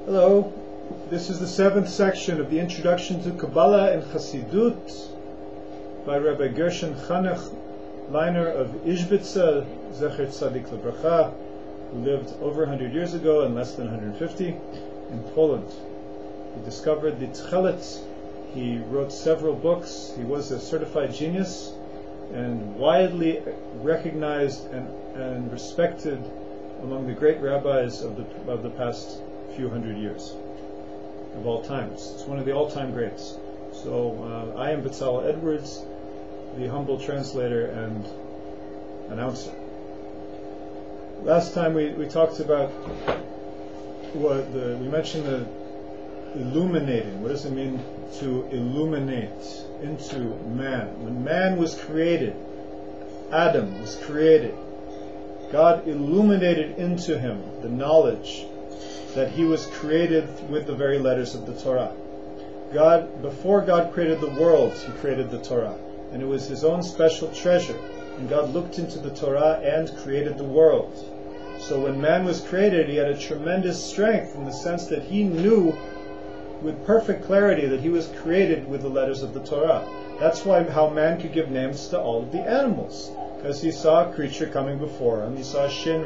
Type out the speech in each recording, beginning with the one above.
Hello, this is the 7th section of the Introduction to Kabbalah and Chassidus by Rabbi Gershon Chanoch of ZtsL, Zecher Tzadik Lebracha, who lived over 100 years ago and less than 150 in Poland. He discovered the Tchelet. He wrote several books. He was a certified genius and widely recognized and respected among the great rabbis of the past few hundred years, of all times. It's one of the all-time greats. So I am ZtsL Edwards, the humble translator and announcer. Last time we talked about we mentioned the illuminating. What does it mean to illuminate into man? When man was created, Adam was created, God illuminated into him the knowledge that he was created with the very letters of the Torah. Before God created the world, he created the Torah, and it was his own special treasure. And God looked into the Torah and created the world. So when man was created, he had a tremendous strength in the sense that he knew with perfect clarity that he was created with the letters of the Torah. That's how man could give names to all of the animals, because he saw a creature coming before him. He saw Shin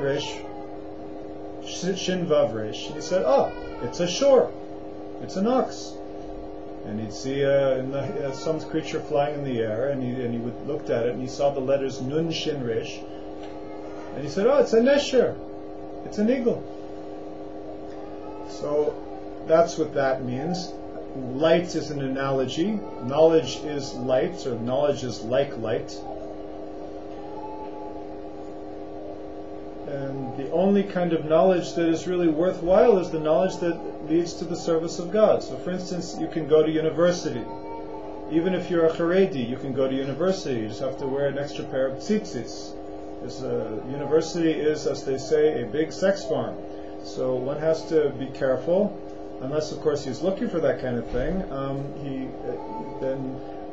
Vav Resh, and he said, "Oh, it's a shore, it's an ox." And he'd see some creature flying in the air, and he looked at it, and he saw the letters Nun Shin Resh, and he said, "Oh, it's a nesher, it's an eagle." So that's what that means. Light is an analogy. Knowledge is light, or knowledge is like light. And the only kind of knowledge that is really worthwhile is the knowledge that leads to the service of God. So for instance, you can go to university. Even if you're a Haredi, you can go to university. You just have to wear an extra pair of tzitzis. University is, as they say, a big sex farm. So one has to be careful, unless of course he's looking for that kind of thing.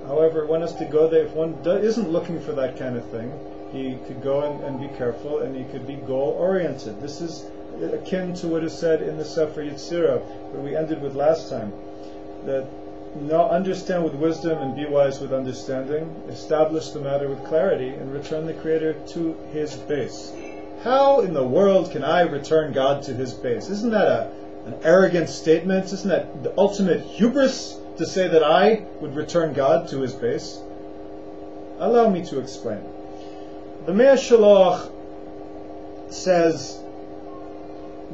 However, one has to go there. If one isn't looking for that kind of thing, he could go and be careful, and he could be goal-oriented. This is akin to what is said in the Sefer Yetzirah, where we ended with last time, that understand with wisdom and be wise with understanding, establish the matter with clarity, and return the Creator to His base. How in the world can I return God to His base? Isn't that an arrogant statement? Isn't that the ultimate hubris to say that I would return God to His base? Allow me to explain. The Mea Shalach says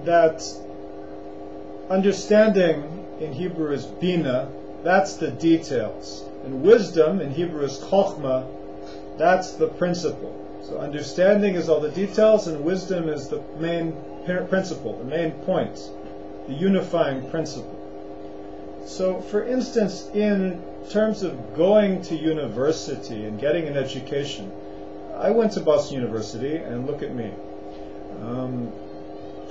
that understanding in Hebrew is bina, that's the details. And wisdom in Hebrew is chokhmah, that's the principle. So understanding is all the details, and wisdom is the main principle, the main point, the unifying principle. So for instance, in terms of going to university and getting an education, I went to Boston University, and look at me.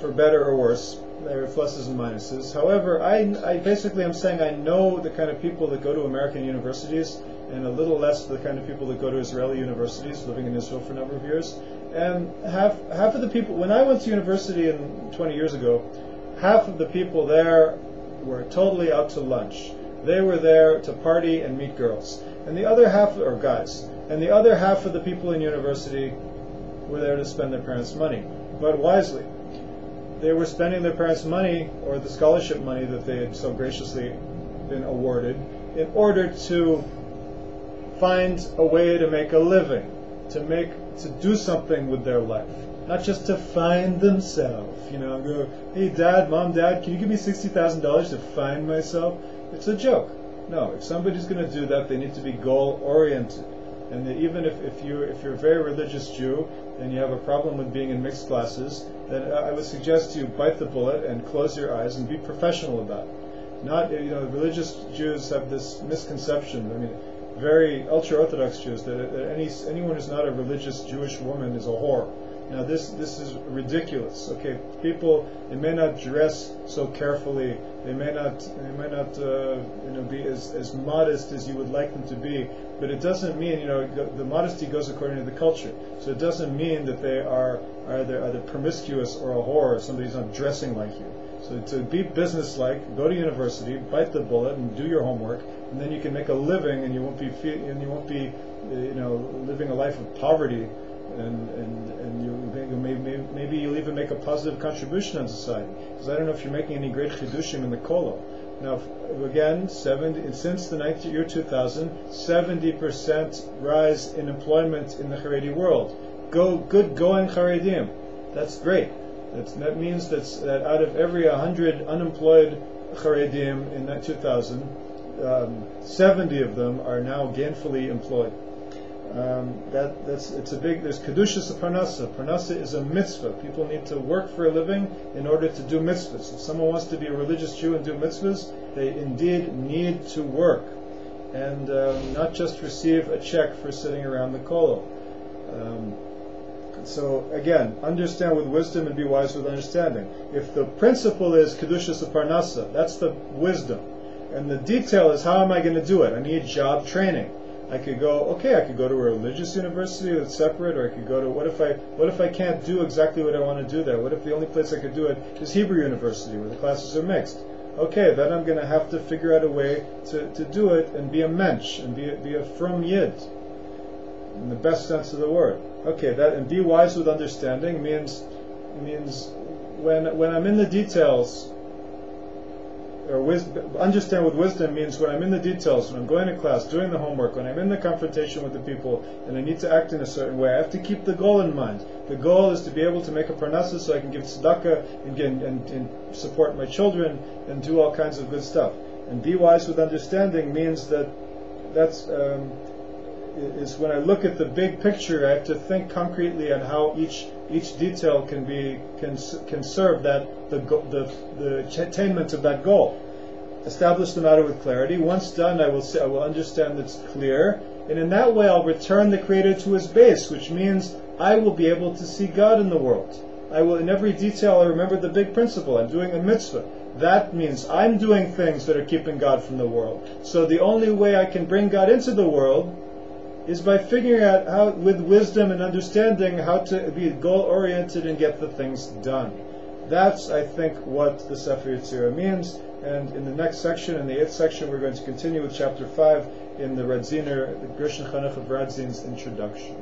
For better or worse, there are pluses and minuses. However, I basically am saying I know the kind of people that go to American universities, and a little less the kind of people that go to Israeli universities, living in Israel for a number of years. And half of the people, when I went to university 20 years ago, half of the people there were totally out to lunch. They were there to party and meet girls. And the other half, or guys, and the other half of the people in university were there to spend their parents' money, but wisely. They were spending their parents' money, or the scholarship money that they had so graciously been awarded, in order to find a way to make a living, to do something with their life, not just to find themselves. Go, "Hey, Mom, Dad, can you give me $60,000 to find myself?" It's a joke. No, if somebody's going to do that, they need to be goal-oriented. And that even if you're a very religious Jew and you have a problem with being in mixed classes, then I would suggest you bite the bullet and close your eyes and be professional about it. Not, religious Jews have this misconception. Very ultra-Orthodox Jews, that anyone who's not a religious Jewish woman is a whore. Now this is ridiculous. Okay, people, they may not dress so carefully, they may not be as modest as you would like them to be, but it doesn't mean, the modesty goes according to the culture. So it doesn't mean that they are either promiscuous or a whore, or somebody's not dressing like you. So to be businesslike, go to university, bite the bullet, and do your homework, and then you can make a living, and you won't be living a life of poverty, and maybe you'll even make a positive contribution on society. Because I don't know if you're making any great chidushim in the kolo. Now, again, since the year 2000, 70% rise in employment in the Haredi world. Good going Haredim. That's great. That means that out of every 100 unemployed Haredim in that 2000, 70 of them are now gainfully employed. There's kedushas parnasa. Parnasa is a mitzvah. People need to work for a living in order to do mitzvahs. If someone wants to be a religious Jew and do mitzvahs, they indeed need to work, and not just receive a check for sitting around the kolo. So again, understand with wisdom and be wise with understanding. If the principle is kedushas parnasa, that's the wisdom, and the detail is how am I going to do it? I need job training. I could go to a religious university that's separate, or I could go to, what if I can't do exactly what I want to do there? What if the only place I could do it is Hebrew University, where the classes are mixed? Okay, then I'm going to have to figure out a way to do it and be a mensch, and be a frum yid, in the best sense of the word. Okay, and be wise with understanding means when I'm in the details, understand with wisdom means when I'm in the details, when I'm going to class, doing the homework, when I'm in the confrontation with the people, and I need to act in a certain way, I have to keep the goal in mind. The goal is to be able to make a parnasa so I can give tzedakah and support my children and do all kinds of good stuff. And be wise with understanding means is when I look at the big picture, I have to think concretely on how each detail can serve the attainment of that goal. Establish the matter with clarity. Once done, I will understand it's clear, and in that way I'll return the Creator to His base, which means I will be able to see God in the world. I will, in every detail, I remember the big principle. I'm doing a mitzvah. That means I'm doing things that are keeping God from the world. So the only way I can bring God into the world is by figuring out how, with wisdom and understanding, how to be goal-oriented and get the things done. That's, I think, what the Sefer Yetzirah means. And in the next section, in the 8th section, we're going to continue with chapter 5 in the Gershon Chanoch of Radzin's introduction.